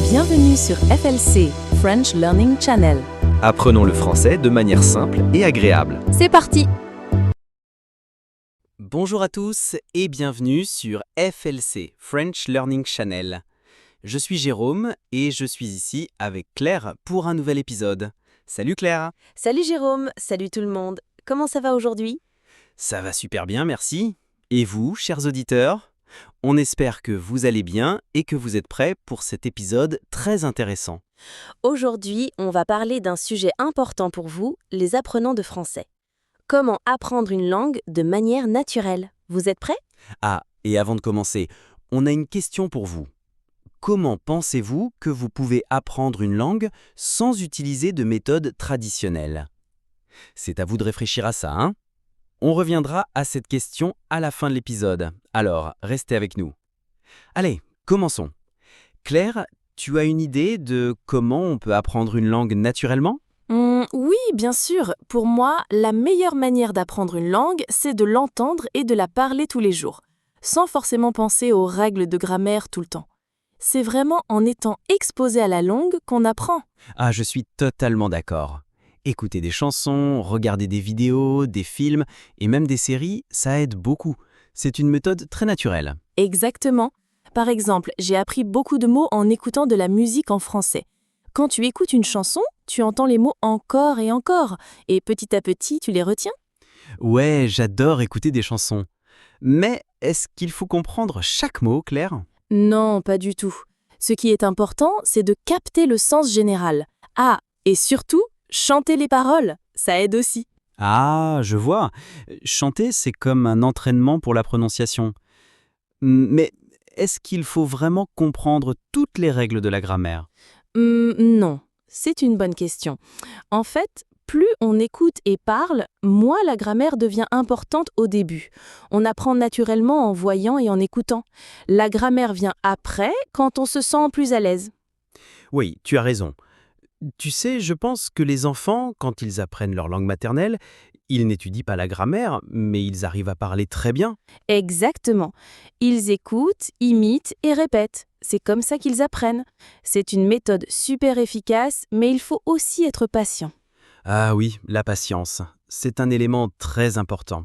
Bienvenue sur FLC, French Learning Channel. Apprenons le français de manière simple et agréable. C'est parti! Bonjour à tous et bienvenue sur FLC, French Learning Channel. Je suis Jérôme et je suis ici avec Claire pour un nouvel épisode. Salut Claire! Salut Jérôme, salut tout le monde. Comment ça va aujourd'hui? Ça va super bien, merci. Et vous, chers auditeurs? On espère que vous allez bien et que vous êtes prêts pour cet épisode très intéressant. Aujourd'hui, on va parler d'un sujet important pour vous, les apprenants de français. Comment apprendre une langue de manière naturelle? Vous êtes prêts? Ah, et avant de commencer, on a une question pour vous. Comment pensez-vous que vous pouvez apprendre une langue sans utiliser de méthode traditionnelle? C'est à vous de réfléchir à ça, hein? On reviendra à cette question à la fin de l'épisode, alors restez avec nous. Allez, commençons. Claire, tu as une idée de comment on peut apprendre une langue naturellement? Oui, bien sûr. Pour moi, la meilleure manière d'apprendre une langue, c'est de l'entendre et de la parler tous les jours, sans forcément penser aux règles de grammaire tout le temps. C'est vraiment en étant exposé à la langue qu'on apprend. Ah, je suis totalement d'accord. Écouter des chansons, regarder des vidéos, des films et même des séries, ça aide beaucoup. C'est une méthode très naturelle. Exactement. Par exemple, j'ai appris beaucoup de mots en écoutant de la musique en français. Quand tu écoutes une chanson, tu entends les mots encore et encore, et petit à petit, tu les retiens. Ouais, j'adore écouter des chansons. Mais est-ce qu'il faut comprendre chaque mot, Claire? Non, pas du tout. Ce qui est important, c'est de capter le sens général. Ah, et surtout, chanter les paroles, ça aide aussi. Ah, je vois. Chanter, c'est comme un entraînement pour la prononciation. Mais est-ce qu'il faut vraiment comprendre toutes les règles de la grammaire? Non, c'est une bonne question. En fait, plus on écoute et parle, moins la grammaire devient importante au début. On apprend naturellement en voyant et en écoutant. La grammaire vient après, quand on se sent plus à l'aise. Oui, tu as raison. Tu sais, je pense que les enfants, quand ils apprennent leur langue maternelle, ils n'étudient pas la grammaire, mais ils arrivent à parler très bien. Exactement. Ils écoutent, imitent et répètent. C'est comme ça qu'ils apprennent. C'est une méthode super efficace, mais il faut aussi être patient. Ah oui, la patience, c'est un élément très important.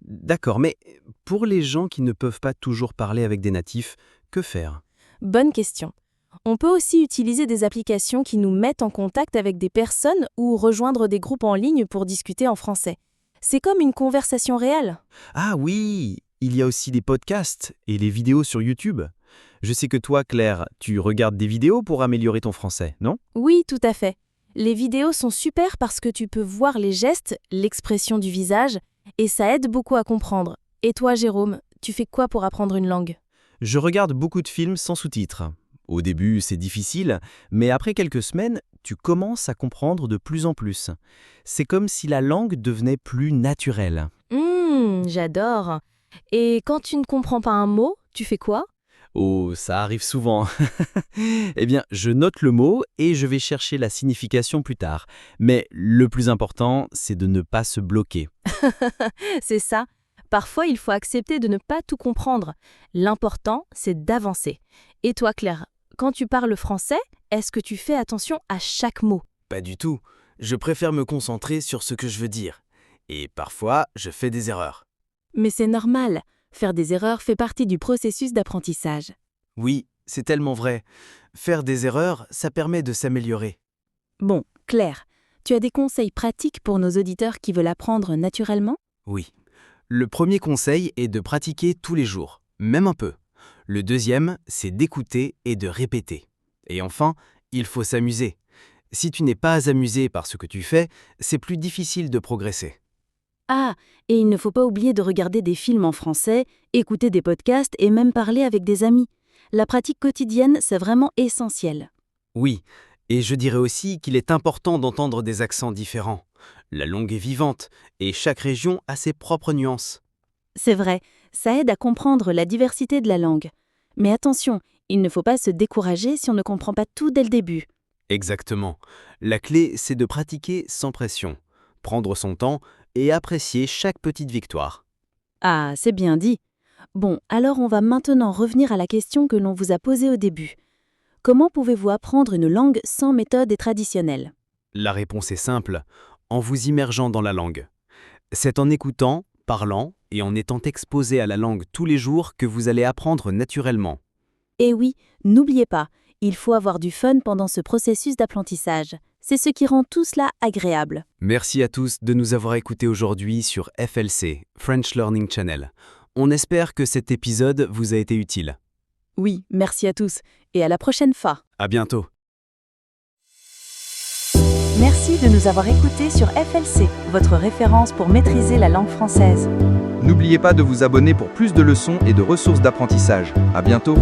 D'accord, mais pour les gens qui ne peuvent pas toujours parler avec des natifs, que faire? Bonne question. On peut aussi utiliser des applications qui nous mettent en contact avec des personnes ou rejoindre des groupes en ligne pour discuter en français. C'est comme une conversation réelle. Ah oui, il y a aussi des podcasts et les vidéos sur YouTube. Je sais que toi, Claire, tu regardes des vidéos pour améliorer ton français, non? Oui, tout à fait. Les vidéos sont super parce que tu peux voir les gestes, l'expression du visage, et ça aide beaucoup à comprendre. Et toi, Jérôme, tu fais quoi pour apprendre une langue? Je regarde beaucoup de films sans sous-titres. Au début, c'est difficile, mais après quelques semaines, tu commences à comprendre de plus en plus. C'est comme si la langue devenait plus naturelle. J'adore. Et quand tu ne comprends pas un mot, tu fais quoi? Oh, ça arrive souvent. Eh bien, je note le mot et je vais chercher la signification plus tard. Mais le plus important, c'est de ne pas se bloquer. C'est ça. Parfois, il faut accepter de ne pas tout comprendre. L'important, c'est d'avancer. Et toi, Claire, quand tu parles français, est-ce que tu fais attention à chaque mot? Pas du tout. Je préfère me concentrer sur ce que je veux dire. Et parfois, je fais des erreurs. Mais c'est normal. Faire des erreurs fait partie du processus d'apprentissage. Oui, c'est tellement vrai. Faire des erreurs, ça permet de s'améliorer. Bon, Claire, tu as des conseils pratiques pour nos auditeurs qui veulent apprendre naturellement? Oui. Le premier conseil est de pratiquer tous les jours, même un peu. Le deuxième, c'est d'écouter et de répéter. Et enfin, il faut s'amuser. Si tu n'es pas amusé par ce que tu fais, c'est plus difficile de progresser. Ah, et il ne faut pas oublier de regarder des films en français, écouter des podcasts et même parler avec des amis. La pratique quotidienne, c'est vraiment essentiel. Oui, et je dirais aussi qu'il est important d'entendre des accents différents. La langue est vivante, et chaque région a ses propres nuances. C'est vrai, ça aide à comprendre la diversité de la langue. Mais attention, il ne faut pas se décourager si on ne comprend pas tout dès le début. Exactement. La clé, c'est de pratiquer sans pression, prendre son temps et apprécier chaque petite victoire. Ah, c'est bien dit. Bon, alors on va maintenant revenir à la question que l'on vous a posée au début. Comment pouvez-vous apprendre une langue sans méthode et traditionnelle? La réponse est simple, en vous immergeant dans la langue. C'est en écoutant, parlant et en étant exposé à la langue tous les jours que vous allez apprendre naturellement. Et oui, n'oubliez pas, il faut avoir du fun pendant ce processus d'apprentissage. C'est ce qui rend tout cela agréable. Merci à tous de nous avoir écoutés aujourd'hui sur FLC, French Learning Channel. On espère que cet épisode vous a été utile. Oui, merci à tous et à la prochaine fois. À bientôt. Merci de nous avoir écoutés sur FLC, votre référence pour maîtriser la langue française. N'oubliez pas de vous abonner pour plus de leçons et de ressources d'apprentissage. À bientôt.